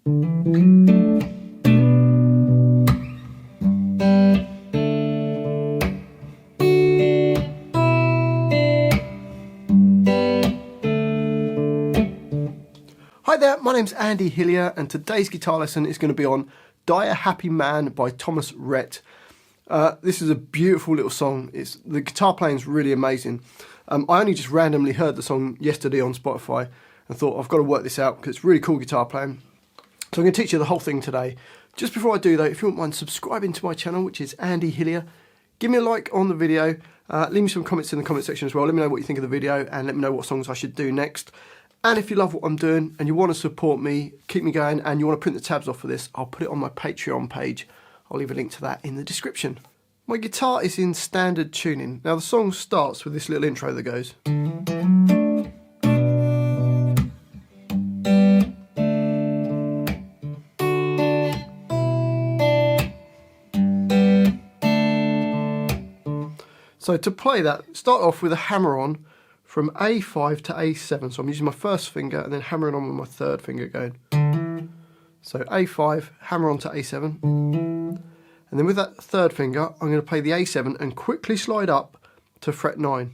Hi there, my name's Andy Hillier and today's guitar lesson is going to be on Die a Happy Man by Thomas Rhett. This is a beautiful little song. The guitar playing is really amazing. I only just randomly heard the song yesterday on Spotify and thought I've got to work this out because it's really cool guitar playing. So I'm going to teach you the whole thing today. Just before I do though, if you wouldn't mind subscribing to my channel, which is Andy Hillier, give me a like on the video, leave me some comments in the comment section as well, let me know what you think of the video and let me know what songs I should do next. And if you love what I'm doing and you want to support me, keep me going, and you want to print the tabs off for this, I'll put it on my Patreon page. I'll leave a link to that in the description. My guitar is in standard tuning. Now the song starts with this little intro that goes. So to play that, start off with a hammer on from A5 to A7. So I'm using my first finger and then hammering on with my third finger going. So A5, hammer on to A7. And then with that third finger, I'm going to play the A7 and quickly slide up to fret 9.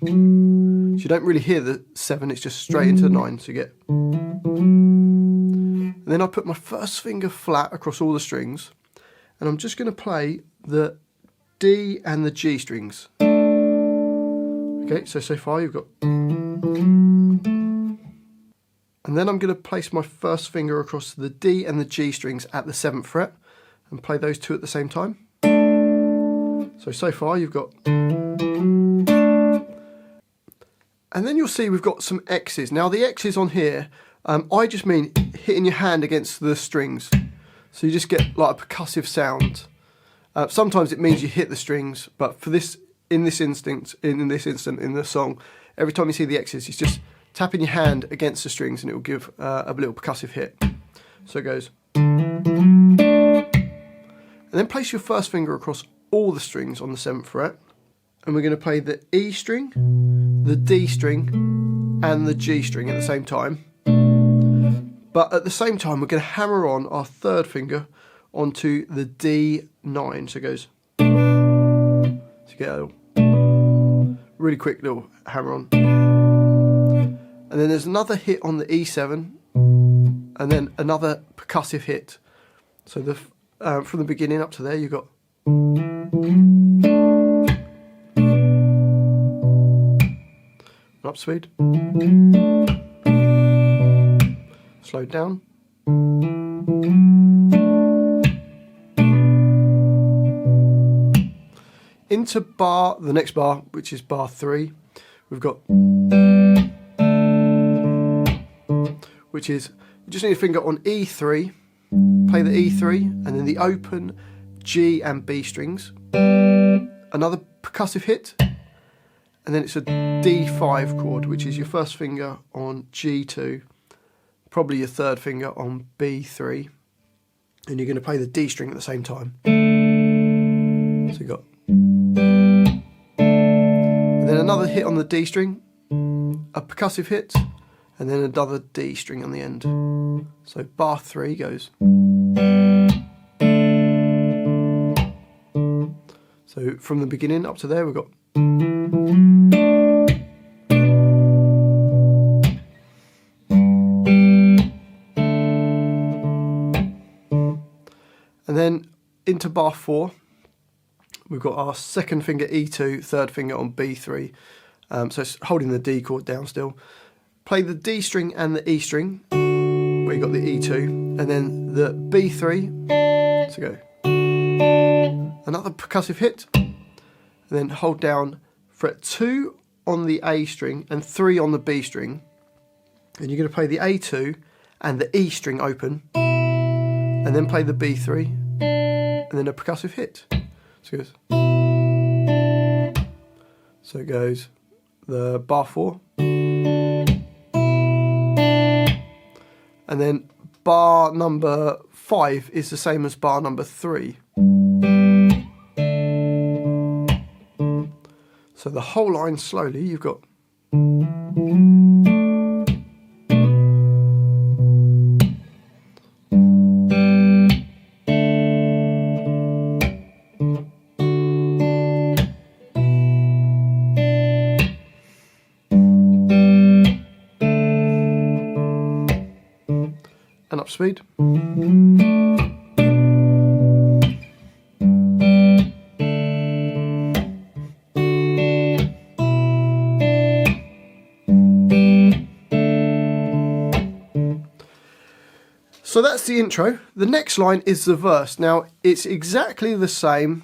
So you don't really hear the 7, it's just straight into the 9. So you get. And then I put my first finger flat across all the strings. And I'm just going to play the D and the G strings. Okay, so far you've got. And then I'm going to place my first finger across the D and the G strings at the 7th fret and play those two at the same time. So far you've got. And then you'll see we've got some X's. Now the X's on here, I just mean hitting your hand against the strings. So you just get like a percussive sound. Sometimes it means you hit the strings, but for this, in this instant in the song, every time you see the X's, it's just tapping your hand against the strings and it will give a little percussive hit. So it goes. And then place your first finger across all the strings on the 7th fret. And we're going to play the E string, the D string, and the G string at the same time. But at the same time, we're going to hammer on our third finger onto the D9. So it goes. So you get a really quick little hammer on. And then there's another hit on the E7, and then another percussive hit. So from the beginning up to there, you've got. Up speed. Slow down. Into the next bar, which is bar 3, we've got. Which is, you just need a finger on E3, play the E3, and then the open G and B strings. Another percussive hit, and then it's a D5 chord, which is your first finger on G2, probably your third finger on B3, and you're going to play the D string at the same time. So you got. And then another hit on the D string, a percussive hit, and then another D string on the end. So bar 3 goes. So from the beginning up to there we've got. And then into bar 4 we've got our second finger E2, third finger on B3. So it's holding the D chord down still. Play the D string and the E string, where you got the E2, and then the B3, so go. Another percussive hit, and then hold down fret 2 on the A string and 3 on the B string, and you're going to play the A2 and the E string open, and then play the B3, and then a percussive hit. So it goes the bar 4. And then bar number 5 is the same as bar number 3. So the whole line slowly, you've got. And speed. So that's the intro. The next line is the verse. Now, it's exactly the same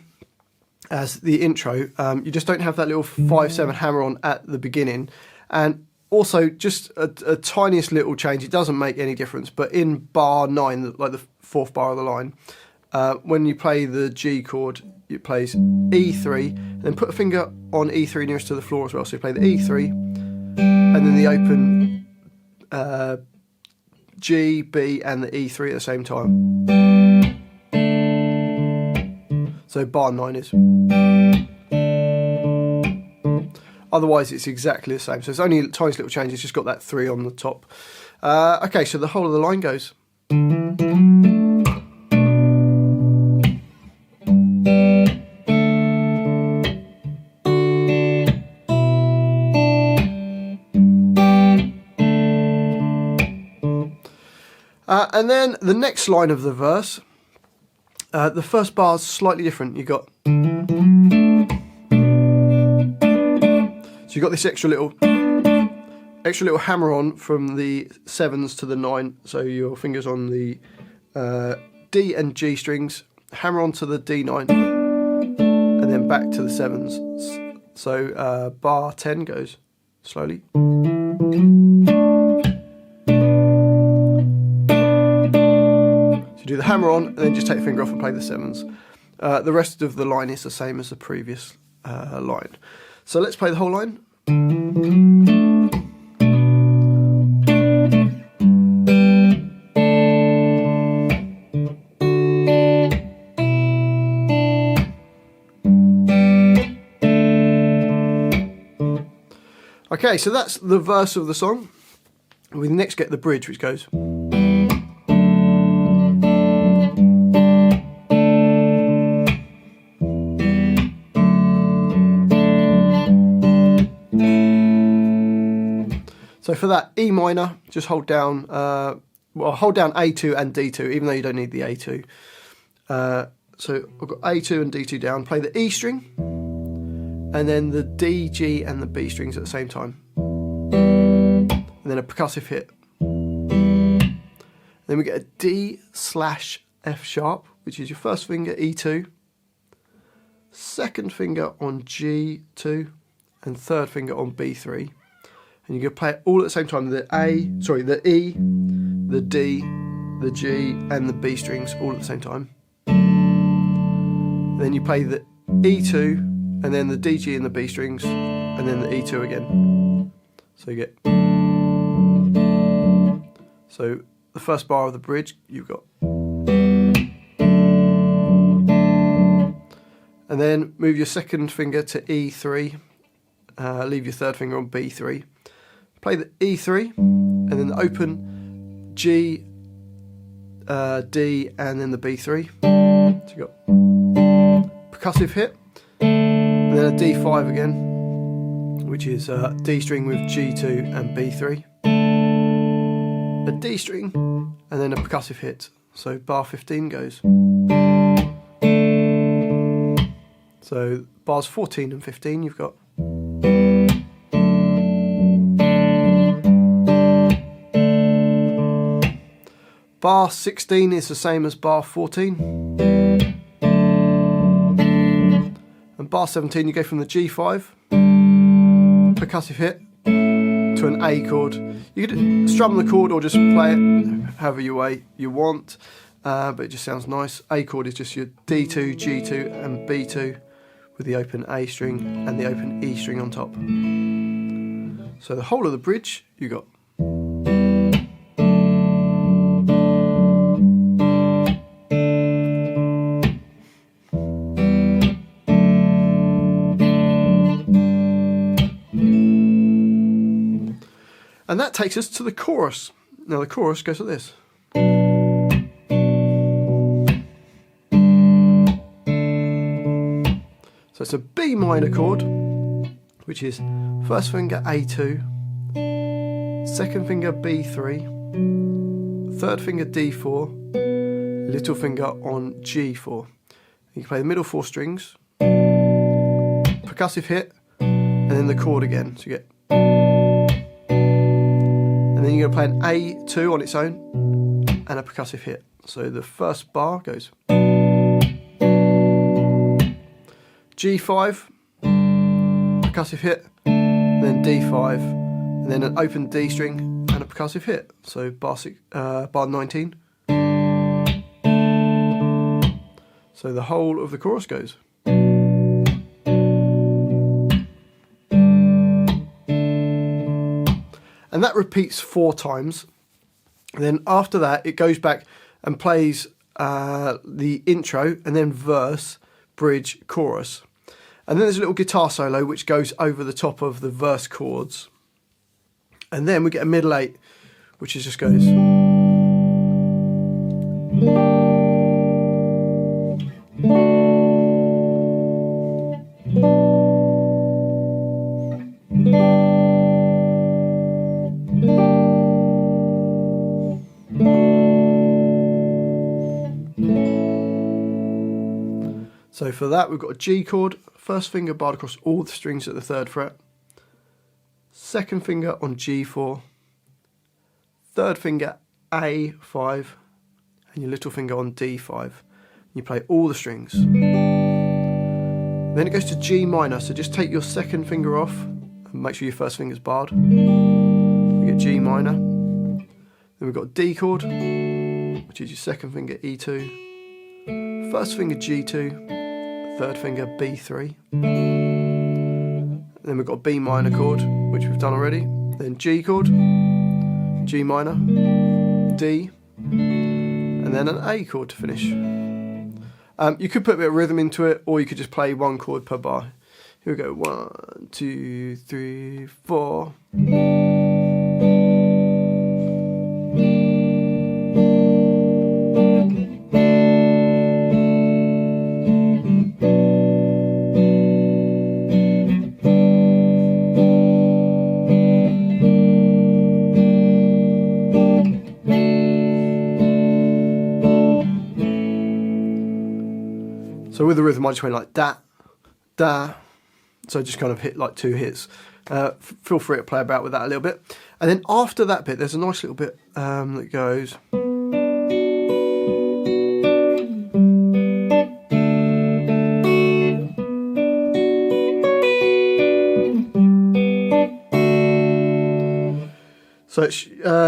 as the intro. You just don't have that little 5/7 hammer on at the beginning. And also, just a tiniest little change. It doesn't make any difference. But in bar 9, like the 4th bar of the line, when you play the G chord, it plays E3. And then put a finger on E3 nearest to the floor as well. So you play the E3, and then the open G, B, and the E3 at the same time. So bar 9 is. Otherwise, it's exactly the same. So it's only a tiny little change. It's just got that 3 on the top. Okay, so the whole of the line goes. And then the next line of the verse, the first bar is slightly different. You got this extra little hammer on from the 7s to the 9. So your fingers on the D and G strings, hammer onto the D9, and then back to the 7s. So bar 10 goes slowly. You do the hammer on, and then just take the finger off and play the 7s. The rest of the line is the same as the previous line. So let's play the whole line. Okay, so that's the verse of the song. We next get the bridge, which goes. So for that, E minor, just hold down, hold down A2 and D2, even though you don't need the A2. So I've got A2 and D2 down, play the E string, and then the D, G, and the B strings at the same time. And then a percussive hit. Then we get a D/F sharp, which is your first finger, E2, second finger on G2, and third finger on B3. And you're going to play it all at the same time, the E, the D, the G, and the B strings all at the same time. And then you play the E2, and then the D, G, and the B strings, and then the E2 again. So you get... So the first bar of the bridge, you've got... And then move your second finger to E3, leave your third finger on B3. Play the E3, and then the open G, D, and then the B3. So you got percussive hit, and then a D5 again, which is D string with G2 and B3. A D string, and then a percussive hit. So bar 15 goes. So bars 14 and 15 you've got. Bar 16 is the same as bar 14. And bar 17 you go from the G5, percussive hit, to an A chord. You could strum the chord or just play it however you want, but it just sounds nice. A chord is just your D2, G2 and B2 with the open A string and the open E string on top. So the whole of the bridge you got. And that takes us to the chorus. Now the chorus goes like this. So it's a B minor chord, which is first finger A2, second finger B3, third finger D4, little finger on G4. You can play the middle 4 strings, percussive hit, and then the chord again. So you get, and then you're going to play an A2 on its own and a percussive hit. So the first bar goes G5, percussive hit, then D5, and then an open D string and a percussive hit. So bar 19. So the whole of the chorus goes. And that repeats 4 times. And then after that, it goes back and plays the intro and then verse, bridge, chorus. And then there's a little guitar solo which goes over the top of the verse chords. And then we get a middle 8, which is just goes. So for that, we've got a G chord, first finger barred across all the strings at the 3rd fret, second finger on G4, third finger A5, and your little finger on D5. You play all the strings. Then it goes to G minor, so just take your second finger off and make sure your first finger's barred. We get G minor. Then we've got D chord, which is your second finger E2, first finger G2, third finger B3. Then we've got a B minor chord, which we've done already. Then G chord, G minor, D, and then an A chord to finish. You could put a bit of rhythm into it, or you could just play 1 chord per bar. Here we go, 1, 2, 3, 4. So with the rhythm, I just went like da, da. So just kind of hit like 2 hits. Feel free to play about with that a little bit. And then after that bit, there's a nice little bit that goes. So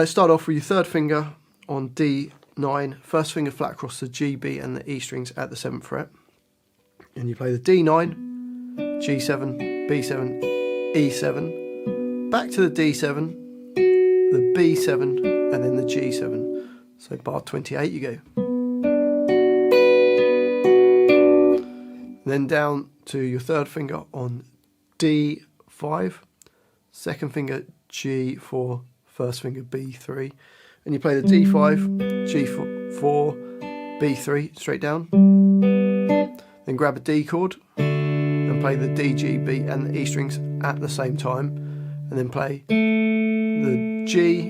start off with your third finger on D9, first finger flat across the G, B and the E strings at the 7th fret. And you play the D9, G7, B7, E7, back to the D7, the B7 and then the G7. So bar 28 you go. Then down to your third finger on D5, second finger G4, first finger B3, and you play the D5, G4, B3 straight down. Then grab a D chord and play the D, G, B and the E strings at the same time, and then play the G,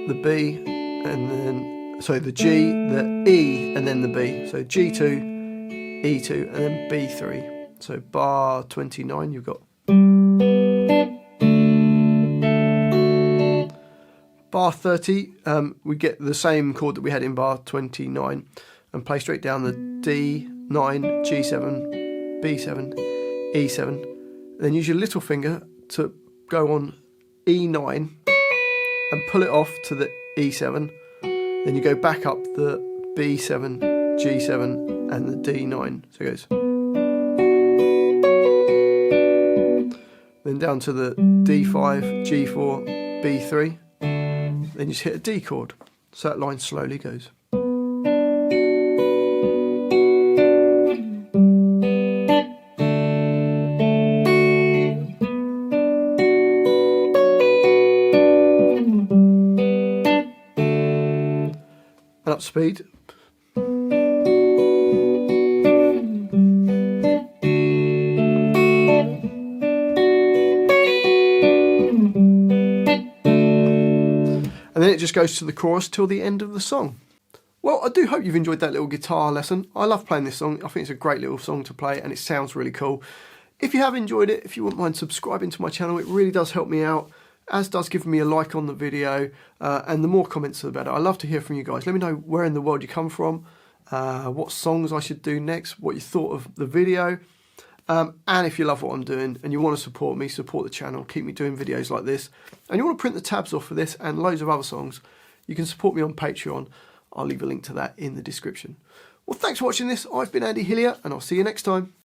the B, and then the G, the E, and then the B. So G2, E2, and then B3. So bar 29 you've got. Bar 30, we get the same chord that we had in bar 29 and play straight down the D, 9, G7, B7, E7. Then use your little finger to go on E9 and pull it off to the E7. Then you go back up the B7, G7 and the D9. So it goes. Then down to the D5, G4, B3. Then you just hit a D chord. So that line slowly goes. And up speed. And then it just goes to the chorus till the end of the song. Well, I do hope you've enjoyed that little guitar lesson. I love playing this song. I think it's a great little song to play and it sounds really cool. If you have enjoyed it, if you wouldn't mind subscribing to my channel, it really does help me out, as does giving me a like on the video, and the more comments the better. I love to hear from you guys. Let me know where in the world you come from, what songs I should do next, what you thought of the video, and if you love what I'm doing and you want to support me, support the channel, keep me doing videos like this, and you want to print the tabs off for this and loads of other songs, you can support me on Patreon. I'll leave a link to that in the description. Well, thanks for watching this. I've been Andy Hillier, and I'll see you next time.